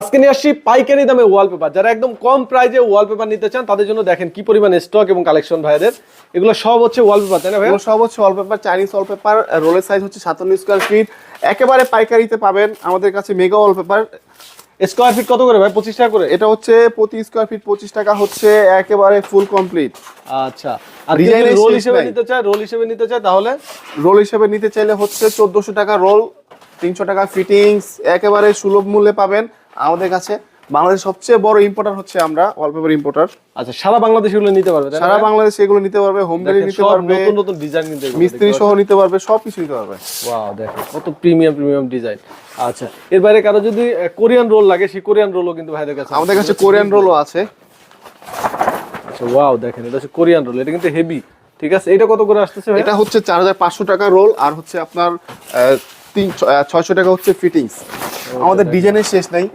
আজকে নিয়ে আসছি পাইকারি দামে ওয়ালপেপার। যারা একদম কম প্রাইজে ওয়ালপেপার নিতে চান তাদের জন্য দেখেন কি পরিমাণে স্টক এবং কালেকশন ভাইদের। এগুলো সব হচ্ছে ওয়ালপেপার, তাই না ভাই? সব হচ্ছে ওয়ালপেপার, চাইনিজ ওয়ালপেপার। রোলের সাইজ হচ্ছে 57 স্কয়ার ফিট। একেবারে পাইকারিতে পাবেন আমাদের কাছে মেগা ওয়ালপেপার। স্কয়ার ফিট কত করে ভাই? 25 টাকা করে। এটা হচ্ছে প্রতি স্কয়ার ফিট 25 টাকা, হচ্ছে একেবারে ফুল কমপ্লিট। আচ্ছা, আর যদি রোল হিসেবে নিতে চায়, রোল হিসেবে নিতে চায় তাহলে রোল হিসেবে নিতে চাইলে হচ্ছে 1400 টাকা রোল, 300 টাকা ফিটিংস। একেবারে সুলভ মূল্যে পাবেন আমাদের কাছে। বাংলাদেশের সবচেয়ে বড় ইম্পোর্টার হচ্ছে আমরা, ওয়ালপেপার ইম্পোর্টার। আচ্ছা, সারা বাংলাদেশে এগুলো নিতে পারবে, তাই না? সারা বাংলাদেশে এগুলো নিতে পারবে, হোম ডেলিভারি নিতে পারবে, নতুন নতুন ডিজাইন নিতে পারবে, মিস্ত্রি সহ নিতে পারবে, সবকিছু নিতে পারবে। ওয়াও, দেখো কত প্রিমিয়াম ডিজাইন। আচ্ছা, এর বাইরে কারো যদি কোরিয়ান রোল লাগে, সেই কোরিয়ান রোলও কিন্তু ভাইদের কাছে আমাদের কাছে কোরিয়ান রোলও আছে। আচ্ছা, ওয়াও, দেখেন এটা হচ্ছে কোরিয়ান রোল, এটা কিন্তু হেভি। ঠিক আছে, এটা কত করে আসতেছে ভাই? এটা হচ্ছে 4500 টাকা রোল, আর হচ্ছে আপনার 600 টাকা হচ্ছে ফিটিংস। আমাদের ডিজাইনের শেষ নাই।